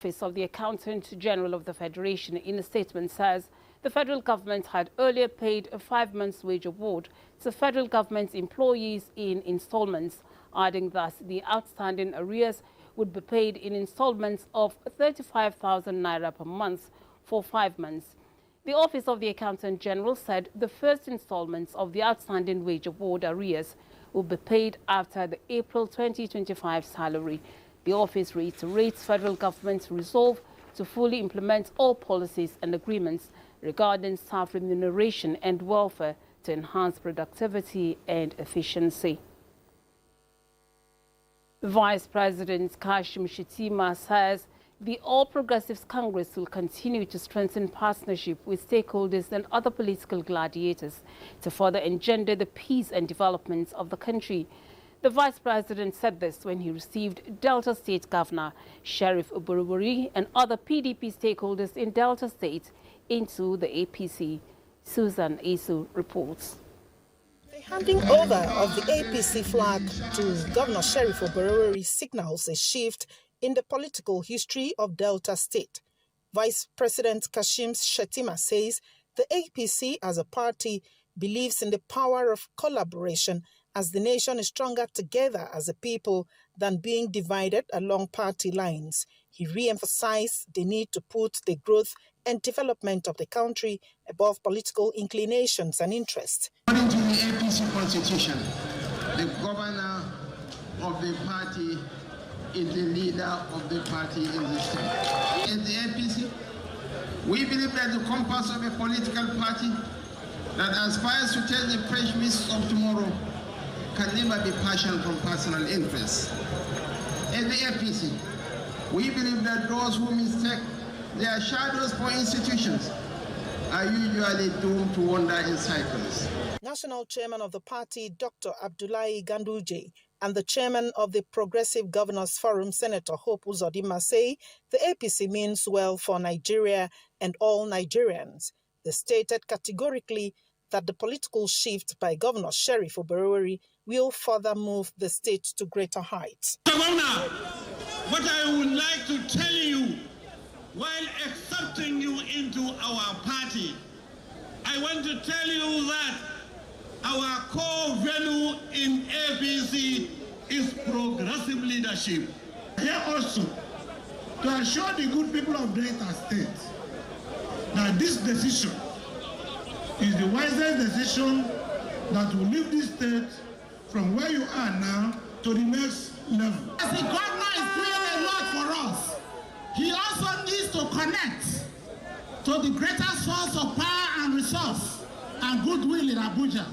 Office of the Accountant General of the Federation in a statement says the federal government had earlier paid a 5-month wage award to federal government employees in installments, adding that the outstanding arrears would be paid in installments of 35,000 naira per month for 5 months. The Office of the Accountant General said the first installments of the outstanding wage award arrears will be paid after the April 2025 salary. The office reiterates federal government's resolve to fully implement all policies and agreements regarding staff remuneration and welfare to enhance productivity and efficiency. Vice President Kashim Shettima says the All Progressives Congress will continue to strengthen partnership with stakeholders and other political gladiators to further engender the peace and development of the country. The Vice President said this when he received Delta State Governor Sheriff Oborowori and other PDP stakeholders in Delta State into the APC. Susan Esu reports. The handing over of the APC flag to Governor Sheriff Oborowori signals a shift in the political history of Delta State. Vice President Kashim Shettima says the APC as a party believes in the power of collaboration as the nation is stronger together as a people than being divided along party lines. He re-emphasized the need to put the growth and development of the country above political inclinations and interests. According to the APC constitution, the governor of the party is the leader of the party in the state. In the APC, we believe that the compass of a political party that aspires to take the fresh risks of tomorrow can never be passion from personal interests. In the APC, we believe that those who mistake their shadows for institutions are usually doomed to wander in cycles. National Chairman of the party, Dr. Abdullahi Ganduje, and the Chairman of the Progressive Governors Forum, Senator Hope Uzodinma, say the APC means well for Nigeria and all Nigerians. They stated categorically that the political shift by Governor Sheriff Oborowori will further move the state to greater heights. Governor, what I would like to tell you, while accepting you into our party, I want to tell you that our core value in APC is progressive leadership. Here also, to assure the good people of Delta State that this decision is the wisest decision that will lift this state from where you are now to the next level. As the governor is doing a lot for us, he also needs to connect to the greater source of power and resource and goodwill in Abuja.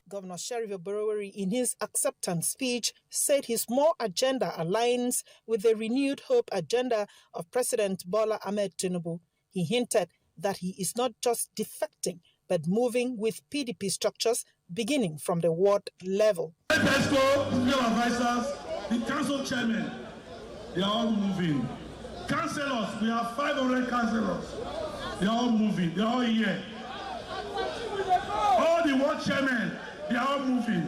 Governor Sheriff Oborowori, in his acceptance speech, said his more agenda aligns with the renewed hope agenda of President Bola Ahmed Tinubu. He hinted that he is not just defecting, but moving with PDP structures beginning from the ward level. The advisors, the council chairman, they are all moving. Councillors, we have 500 councillors. They are all moving, they are all here. All the ward chairmen, they are all moving.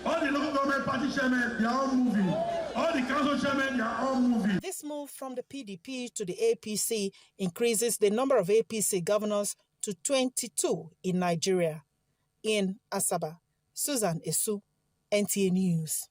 All the local government party chairmen, they are all moving. All the council chairmen, they are all moving. This move from the PDP to the APC increases the number of APC governors to 22 in Nigeria. In Asaba, Susan Esu, NTA News.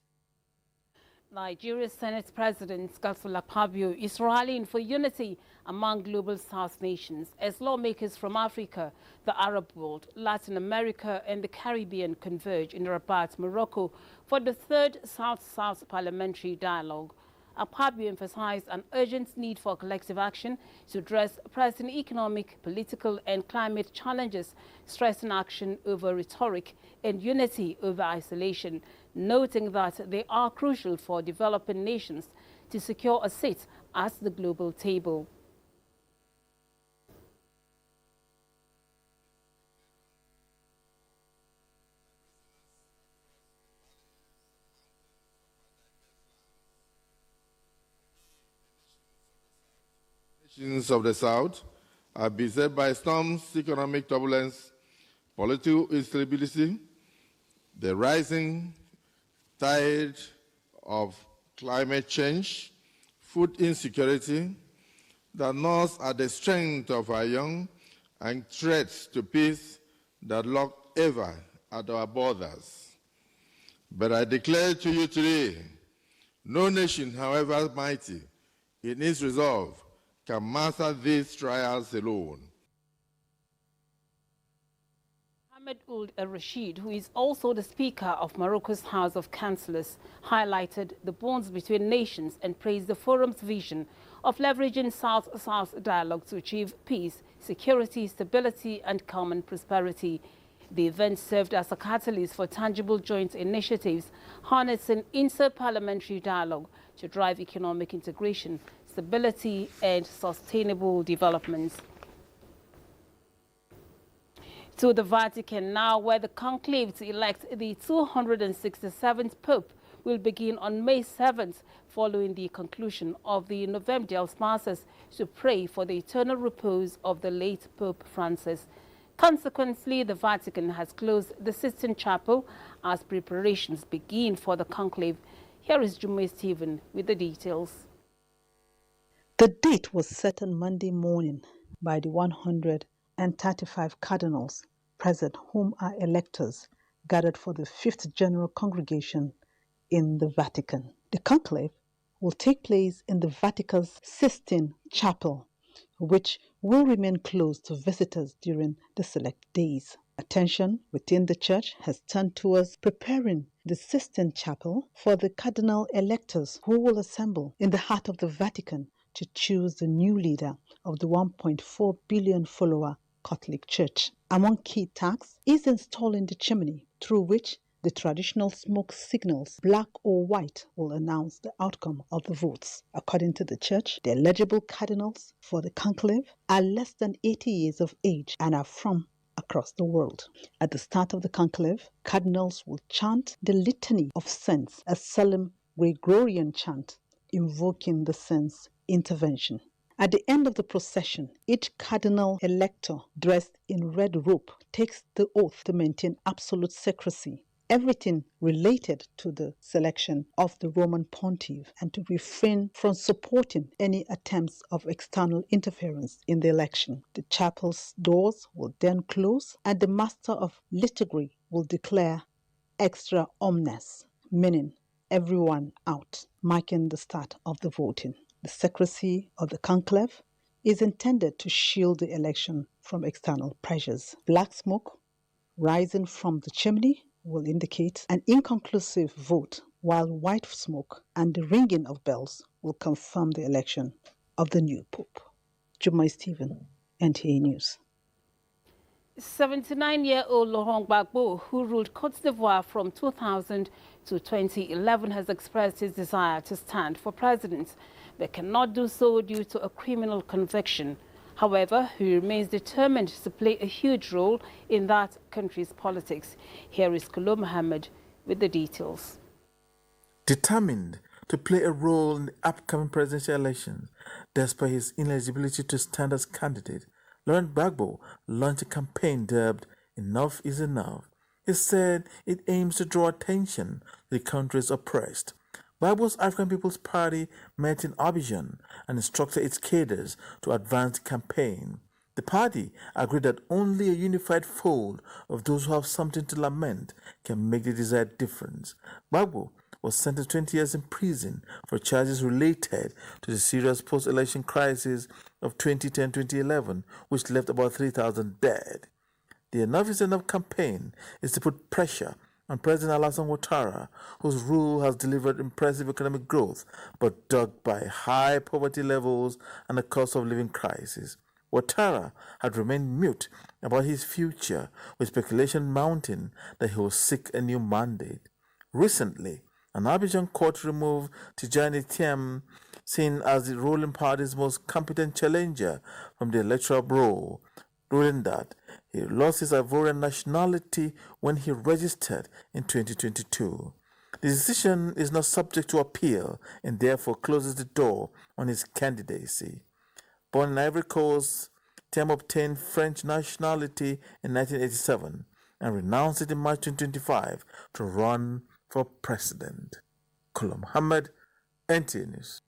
Nigeria's Senate President Godswill Akpabio is rallying for unity among global South nations as lawmakers from Africa, the Arab world, Latin America and the Caribbean converge in Rabat, Morocco for the third South-South Parliamentary Dialogue. Akpabio emphasized an urgent need for collective action to address pressing economic, political and climate challenges, stressing action over rhetoric and unity over isolation, noting that they are crucial for developing nations to secure a seat at the global table. Nations of the South are beset by storms, economic turbulence, political instability, the rising tide of climate change, food insecurity, that gnaws at the strength of our young and threats to peace that lurk ever at our borders. But I declare to you today, no nation, however mighty in its resolve, can master these trials alone. Mohamed Ould al-Rashid, who is also the Speaker of Morocco's House of Councillors, highlighted the bonds between nations and praised the forum's vision of leveraging South-South dialogue to achieve peace, security, stability and common prosperity. The event served as a catalyst for tangible joint initiatives, harnessing inter-parliamentary dialogue to drive economic integration, stability and sustainable development. To the Vatican now, where the conclave to elect the 267th Pope will begin on May 7th, following the conclusion of the Novemdials Masses to pray for the eternal repose of the late Pope Francis. Consequently, the Vatican has closed the Sistine Chapel as preparations begin for the conclave. Here is Jummai Stephen with the details. The date was set on Monday morning by the 135 cardinals present, whom are electors gathered for the 5th General Congregation in the Vatican. The conclave will take place in the Vatican's Sistine Chapel, which will remain closed to visitors during the select days. Attention within the Church has turned towards preparing the Sistine Chapel for the cardinal electors who will assemble in the heart of the Vatican to choose the new leader of the 1.4 billion follower Catholic Church. Among key tasks is installing the chimney through which the traditional smoke signals, black or white, will announce the outcome of the votes. According to the Church, the eligible cardinals for the conclave are less than 80 years of age and are from across the world. At the start of the conclave, cardinals will chant the Litany of Saints, a solemn Gregorian chant invoking the saints' intervention. At the end of the procession, each cardinal elector dressed in red robe takes the oath to maintain absolute secrecy, everything related to the selection of the Roman pontiff, and to refrain from supporting any attempts of external interference in the election. The chapel's doors will then close, and the master of liturgy will declare extra omnes, meaning everyone out, marking the start of the voting. The secrecy of the conclave is intended to shield the election from external pressures. Black smoke rising from the chimney will indicate an inconclusive vote, while white smoke and the ringing of bells will confirm the election of the new pope. Jummai Stephen, NTA News. 79-year-old Laurent Gbagbo, who ruled Côte d'Ivoire from 2000 to 2011, has expressed his desire to stand for president, but cannot do so due to a criminal conviction. However, he remains determined to play a huge role in that country's politics. Here is Kolo Mohammed with the details. Determined to play a role in the upcoming presidential elections, despite his ineligibility to stand as candidate, Laurent Gbagbo launched a campaign dubbed Enough is Enough. He said it aims to draw attention to the country's oppressed. Gbagbo's African People's Party met in Abuja and instructed its cadres to advance the campaign. The party agreed that only a unified fold of those who have something to lament can make the desired difference. Gbagbo was sentenced to 20 years in prison for charges related to the serious post-election crisis of 2010-2011, which left about 3,000 dead. The Enough is Enough campaign is to put pressure on President Alassane Ouattara, whose rule has delivered impressive economic growth, but dogged by high poverty levels and a cost of living crisis. Ouattara had remained mute about his future, with speculation mounting that he will seek a new mandate. Recently, an Abidjan court removed Tijani Thiam, seen as the ruling party's most competent challenger, from the electoral roll, ruling that he lost his Ivorian nationality when he registered in 2022. The decision is not subject to appeal and therefore closes the door on his candidacy. Born in Ivory Coast, Thiam obtained French nationality in 1987 and renounced it in March 2025 to run for president. Kolo Mohammed, NTA News.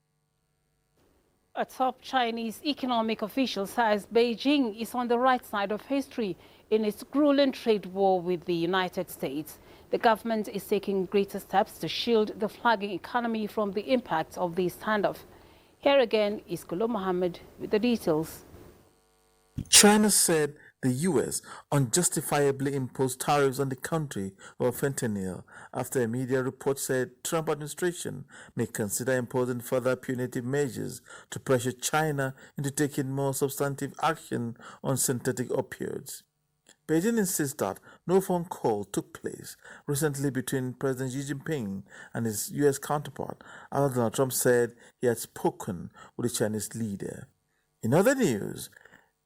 A top Chinese economic official says Beijing is on the right side of history in its grueling trade war with the United States. The government is taking greater steps to shield the flagging economy from the impact of the standoff. Here again is Kolo Mohammed with the details. China said the U.S. unjustifiably imposed tariffs on the country over fentanyl after a media report said Trump administration may consider imposing further punitive measures to pressure China into taking more substantive action on synthetic opioids. Beijing insists that no phone call took place recently between President Xi Jinping and his U.S. counterpart after Donald Trump said he had spoken with the Chinese leader. In other news,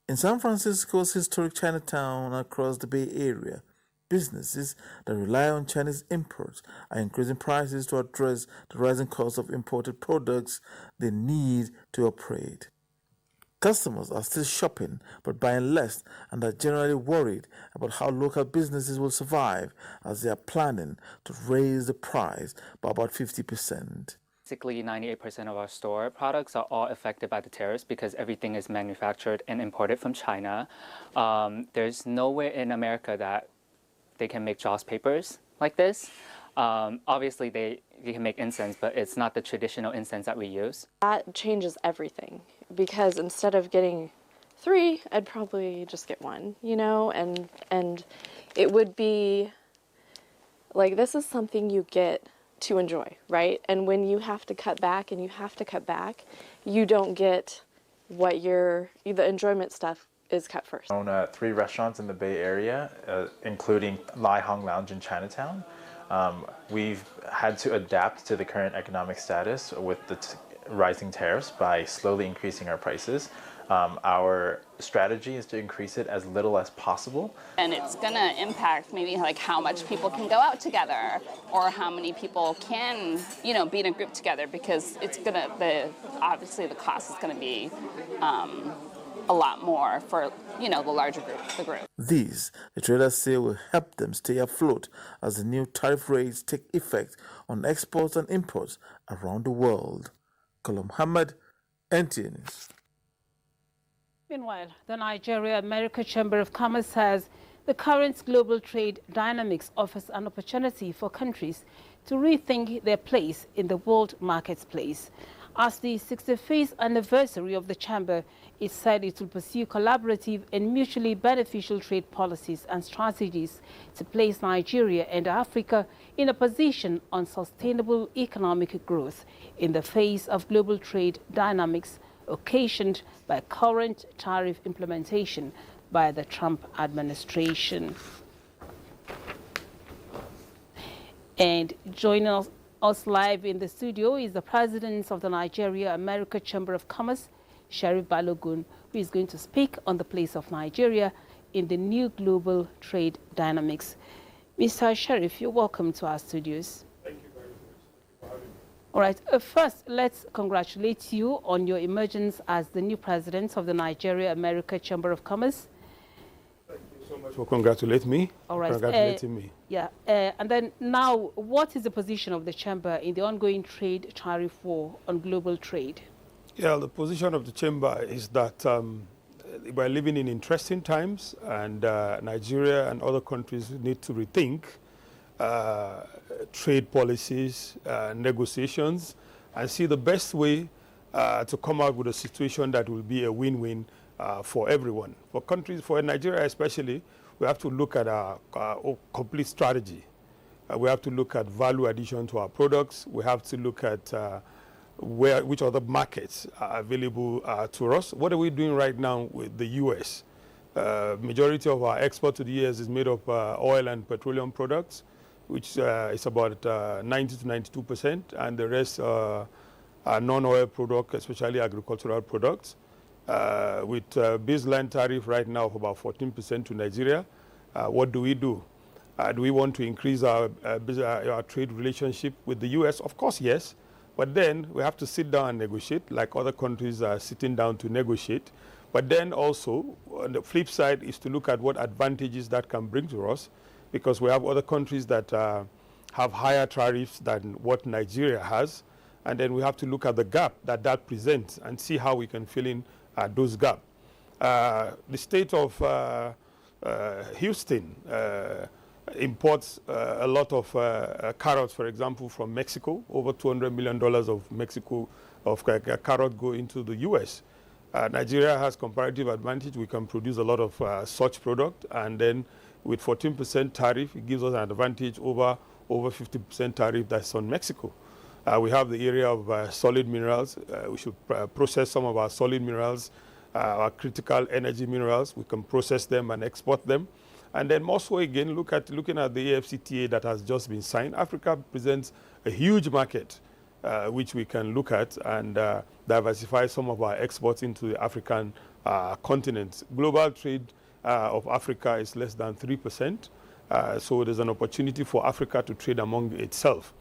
in San Francisco's historic Chinatown and across the Bay Area, businesses that rely on Chinese imports are increasing prices to address the rising cost of imported products they need to operate. Customers are still shopping but buying less and are generally worried about how local businesses will survive as they are planning to raise the price by about 50%. Basically, 98% of our store products are all affected by the tariffs because everything is manufactured and imported from China. There's nowhere in America that they can make Jaws papers like this. Obviously, they can make incense, but it's not the traditional incense that we use. That changes everything because instead of getting 3, I'd probably just get 1, you know, and it would be like this is something you get to enjoy, right? And when you have to cut back and you have to cut back, you don't get what the enjoyment stuff is cut first. I own 3 restaurants in the Bay Area, including Lai Hong Lounge in Chinatown. We've had to adapt to the current economic status with the rising tariffs by slowly increasing our prices. Our strategy is to increase it as little as possible. And it's going to impact maybe like how much people can go out together or how many people can, you know, be in a group together because it's going to, obviously the cost is going to be a lot more for, you know, the larger group, the group. These, the traders say, will help them stay afloat as the new tariff rates take effect on exports and imports around the world. Kolo Mohammed, NTA News. Meanwhile, the Nigeria-America Chamber of Commerce says the current global trade dynamics offers an opportunity for countries to rethink their place in the world marketplace. As the 65th anniversary of the Chamber, it said it will pursue collaborative and mutually beneficial trade policies and strategies to place Nigeria and Africa in a position on sustainable economic growth in the face of global trade dynamics occasioned by current tariff implementation by the Trump administration. And joining us live in the studio is the president of the Nigeria-America Chamber of Commerce, Sheriff Balogun, who is going to speak on the place of Nigeria in the new global trade dynamics. Mr. Sheriff, you're welcome to our studios. Thank you very much. Thank you for having me. All right, first, let's congratulate you on your emergence as the new president of the Nigeria-America Chamber of Commerce. Thank you so much for congratulating me. All right. Congratulating me. Yeah, and then now, what is the position of the chamber in the ongoing trade tariff war on global trade? Yeah, the position of the chamber is that we're living in interesting times, and Nigeria and other countries need to rethink trade policies, negotiations, and see the best way to come out with a situation that will be a win-win for everyone. For countries, for Nigeria especially, we have to look at our complete strategy. We have to look at value addition to our products. We have to look at which other markets are available to us. What are we doing right now with the U.S.? Majority of our export to the U.S. is made of oil and petroleum products, which is about 90 to 92%, and the rest are non-oil products, especially agricultural products. With baseline tariff right now of about 14% to Nigeria, what do? Do we want to increase our trade relationship with the U.S.? Of course, yes. But then we have to sit down and negotiate, like other countries are sitting down to negotiate. But then also, on the flip side, is to look at what advantages that can bring to us, because we have other countries that have higher tariffs than what Nigeria has. And then we have to look at the gap that presents and see how we can fill in those gaps. The state of Houston imports a lot of carrots, for example, from Mexico. Over $200 million of carrot go into the U.S. Nigeria has comparative advantage. We can produce a lot of such product, and then with 14% tariff, it gives us an advantage over 50% tariff that's on Mexico. We have the area of solid minerals. We should process some of our solid minerals, our critical energy minerals. We can process them and export them. And then more so again, looking at the AFCTA that has just been signed. Africa presents a huge market which we can look at and diversify some of our exports into the African continent. Global trade of Africa is less than 3%. So there's an opportunity for Africa to trade among itself.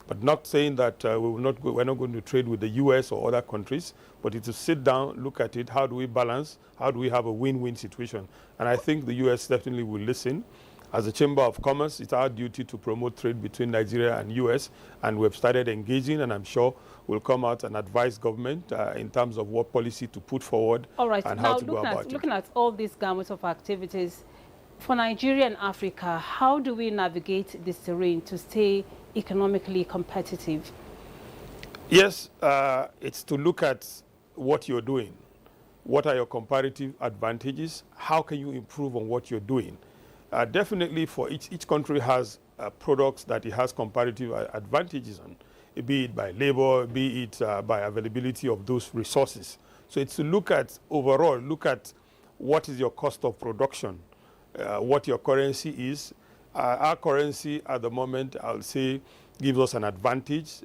But not saying that we're not going to trade with the US or other countries, but it's to sit down, look at it, how do we balance, how do we have a win-win situation? And I think the US definitely will listen. As a Chamber of Commerce, it's our duty to promote trade between Nigeria and US, and we've started engaging, and I'm sure we'll come out and advise government in terms of what policy to put forward and how to go about it. Looking at all these gamut of activities, for Nigeria and Africa, how do we navigate this terrain to stay economically competitive? Yes, it's to look at what you're doing. What are your comparative advantages? How can you improve on what you're doing? Definitely for each country has products that it has comparative advantages on, be it by labor, be it by availability of those resources. So it's to look at overall, look at what is your cost of production, what your currency is. Our currency at the moment, I'll say, gives us an advantage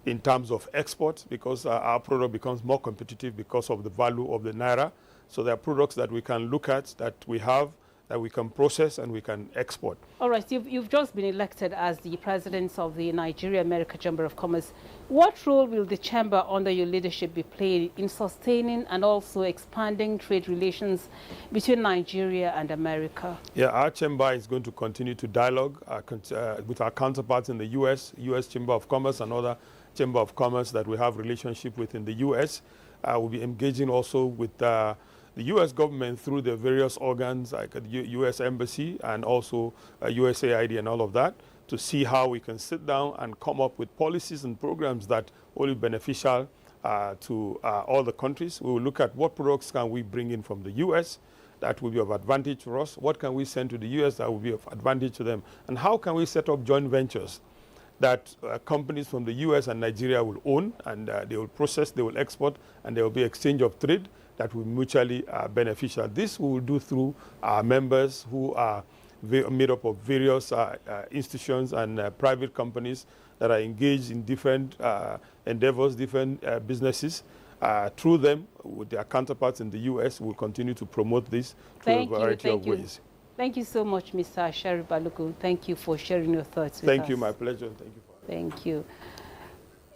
in terms of export because our product becomes more competitive because of the value of the naira. So there are products that we can look at, that we have, that we can process and we can export. All right, you've just been elected as the president of the Nigeria-America Chamber of Commerce. What role will the chamber under your leadership be playing in sustaining and also expanding trade relations between Nigeria and America? Yeah, our chamber is going to continue to dialogue with our counterparts in the U.S. Chamber of Commerce and other Chamber of Commerce that we have relationship with in the U.S. We'll be engaging also with the U.S. government through the various organs like the U.S. Embassy and also USAID and all of that to see how we can sit down and come up with policies and programs that will be beneficial to all the countries. We will look at what products can we bring in from the U.S. that will be of advantage for us, what can we send to the U.S. that will be of advantage to them, and how can we set up joint ventures that companies from the U.S. and Nigeria will own, and they will process, they will export, and there will be exchange of trade that will be mutually beneficial. This we will do through our members who are made up of various institutions and private companies that are engaged in different endeavors, different businesses. Through them, with their counterparts in the U.S., we'll continue to promote this through a variety of ways. Thank you so much, Mr. Sherry Balogun. Thank you for sharing your thoughts with us. Thank you, my pleasure. Thank you. Thank you.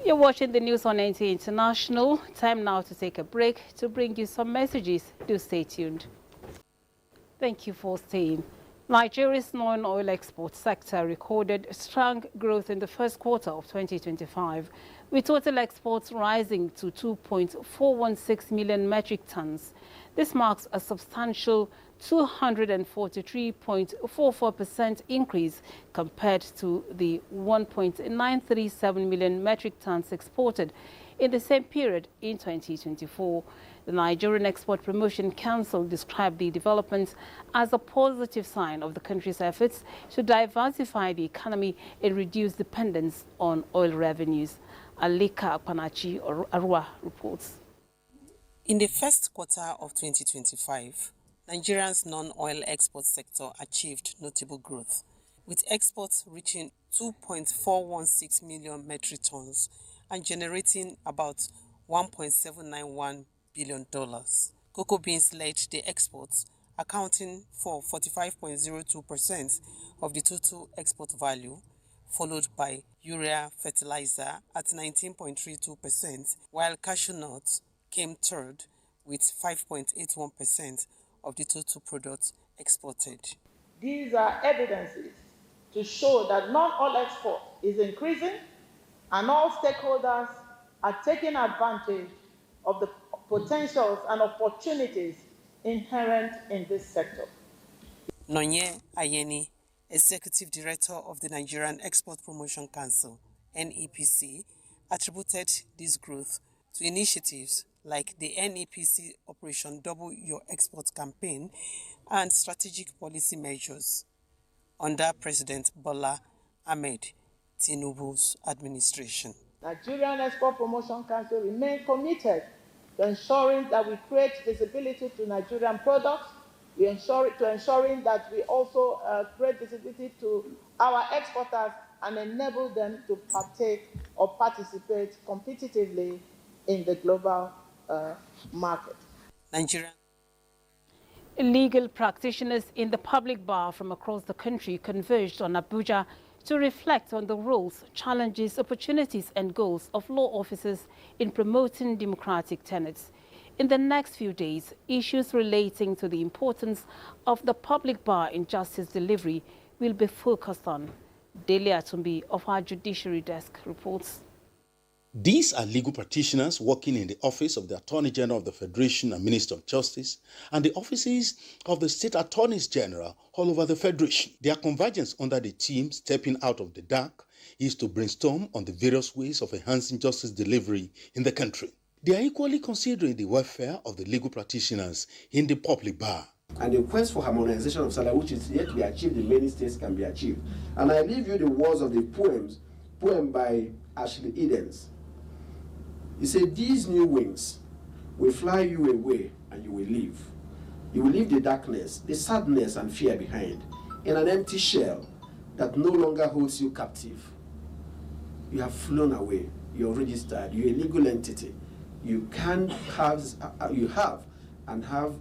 You're watching the news on NTA International. Time now to take a break to bring you some messages. Do stay tuned. Thank you for staying. Nigeria's non-oil export sector recorded strong growth in the first quarter of 2025, with total exports rising to 2.416 million metric tons. This marks a substantial 243.44% increase compared to the 1.937 million metric tons exported in the same period in 2024. The Nigerian Export Promotion Council described the developments as a positive sign of the country's efforts to diversify the economy and reduce dependence on oil revenues. Alika Panachi Arua reports. In the first quarter of 2025, Nigeria's non-oil export sector achieved notable growth, with exports reaching 2.416 million metric tons and generating about $1.791 billion. Cocoa beans led the exports, accounting for 45.02% of the total export value, followed by urea fertilizer at 19.32%, while cashew nuts came third with 5.81% of the total products exported. These are evidences to show that non-oil export is increasing and all stakeholders are taking advantage of the potentials and opportunities inherent in this sector. Nonye Ayeni, Executive Director of the Nigerian Export Promotion Council, NEPC, attributed this growth to initiatives like the NEPC Operation Double Your Export campaign and strategic policy measures under President Bola Ahmed Tinubu's administration. Nigerian Export Promotion Council remains committed to ensuring that we create visibility to Nigerian products, ensuring that we also create visibility to our exporters and enable them to partake or participate competitively in the global market. Nigerian Legal practitioners in the public bar from across the country converged on Abuja to reflect on the roles, challenges, opportunities and goals of law officers in promoting democratic tenets. In the next few days, issues relating to the importance of the public bar in justice delivery will be focused on. Dele Atumbi of our Judiciary Desk reports. These are legal practitioners working in the Office of the Attorney General of the Federation and Minister of Justice and the offices of the State Attorneys General all over the Federation. Their convergence under the theme Stepping Out of the Dark is to brainstorm on the various ways of enhancing justice delivery in the country. They are equally considering the welfare of the legal practitioners in the public bar. And the quest for harmonization of salary, which is yet to be achieved in many states, can be achieved. And I leave you the words of the poem by Ashley Edens. He said, "These new wings will fly you away and you will live. You will leave the darkness, the sadness and fear behind in an empty shell that no longer holds you captive. You have flown away. You're registered. You're a legal entity. You have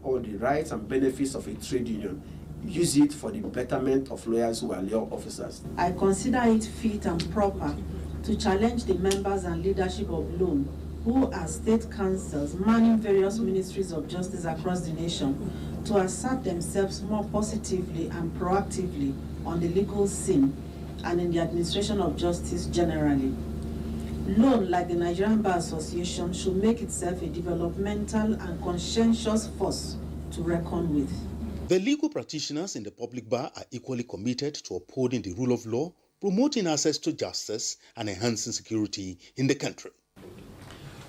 all the rights and benefits of a trade union. Use it for the betterment of lawyers who are law officers." I consider it fit and proper to challenge the members and leadership of LOAN, who are state councils manning various ministries of justice across the nation, to assert themselves more positively and proactively on the legal scene and in the administration of justice generally. LOAN, like the Nigerian Bar Association, should make itself a developmental and conscientious force to reckon with. The legal practitioners in the public bar are equally committed to upholding the rule of law, promoting access to justice, and enhancing security in the country.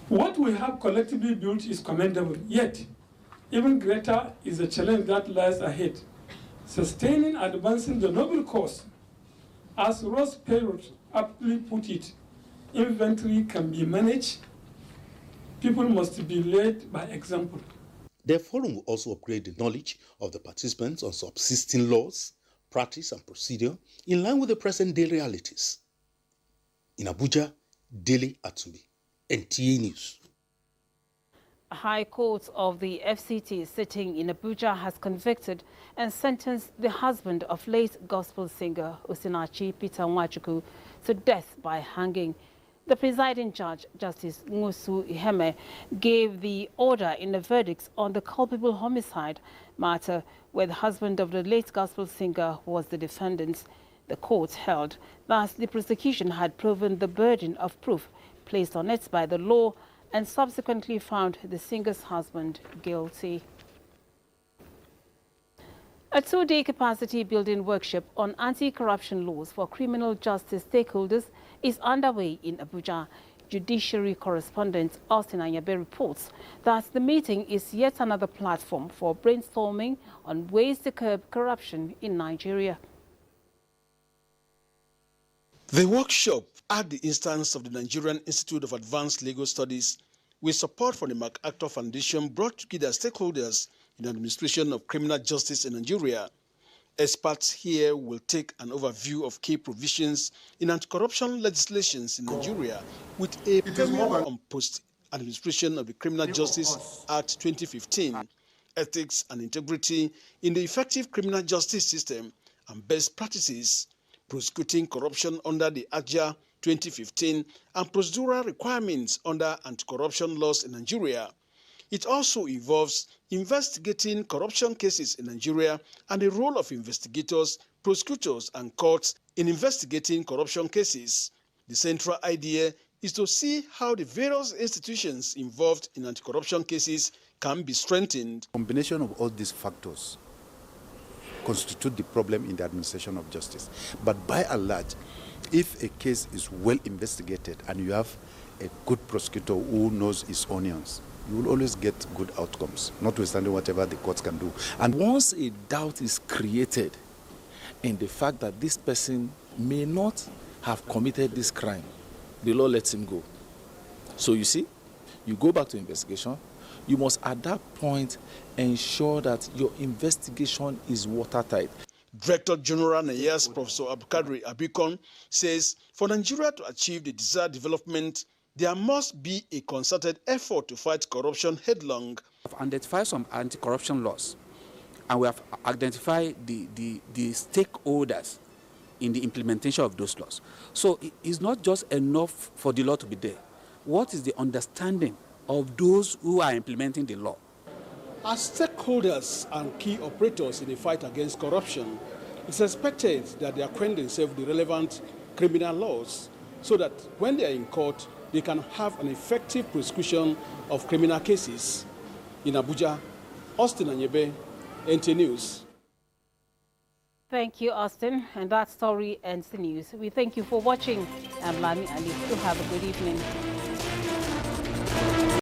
What we have collectively built is commendable, yet even greater is the challenge that lies ahead. Sustaining and advancing the noble cause, as Ross Perot aptly put it, inventory can be managed, people must be led by example. The forum will also upgrade the knowledge of the participants on subsisting laws, practice and procedure in line with the present-day realities. In Abuja, Dele Atumbi, NTA News. High Court of the FCT sitting in Abuja has convicted and sentenced the husband of late gospel singer Osinachi Peter Nwachukwu to death by hanging. The presiding judge, Justice Ngosu Iheme, gave the order in the verdicts on the culpable homicide matter where the husband of the late gospel singer was the defendant. The court held that the prosecution had proven the burden of proof placed on it by the law and subsequently found the singer's husband guilty. A two-day capacity building workshop on anti-corruption laws for criminal justice stakeholders is underway in Abuja. Judiciary correspondent Austin Anyabe reports that the meeting is yet another platform for brainstorming on ways to curb corruption in Nigeria. The workshop, at the instance of the Nigerian Institute of Advanced Legal Studies, with support from the MacArthur Foundation, brought together stakeholders in the administration of criminal justice in Nigeria. Experts here will take an overview of key provisions in anti-corruption legislations in Nigeria with a premium on post-administration of the Criminal Justice Act 2015, ethics and integrity in the effective criminal justice system, and best practices, prosecuting corruption under the AJA 2015 and procedural requirements under anti-corruption laws in Nigeria. It also involves investigating corruption cases in Nigeria and the role of investigators, prosecutors, and courts in investigating corruption cases. The central idea is to see how the various institutions involved in anti-corruption cases can be strengthened. A combination of all these factors constitute the problem in the administration of justice. But by and large, if a case is well investigated and you have a good prosecutor who knows his onions, you will always get good outcomes, notwithstanding whatever the courts can do. And once a doubt is created in the fact that this person may not have committed this crime, the law lets him go. So you see, you go back to investigation. You must at that point ensure that your investigation is watertight. Director General NIAS, Professor Abukadri Abikon, says for Nigeria to achieve the desired development, there must be a concerted effort to fight corruption headlong. We have identified some anti-corruption laws, and we have identified the stakeholders in the implementation of those laws. So it's not just enough for the law to be there. What is the understanding of those who are implementing the law? As stakeholders and key operators in the fight against corruption, it's expected that they acquaint themselves with the relevant criminal laws so that when they are in court, they can have an effective prosecution of criminal cases. In Abuja, Austin Anyebe, NTA News. Thank you, Austin. And that story ends the news. We thank you for watching. I'm Lami Ali. Do have a good evening.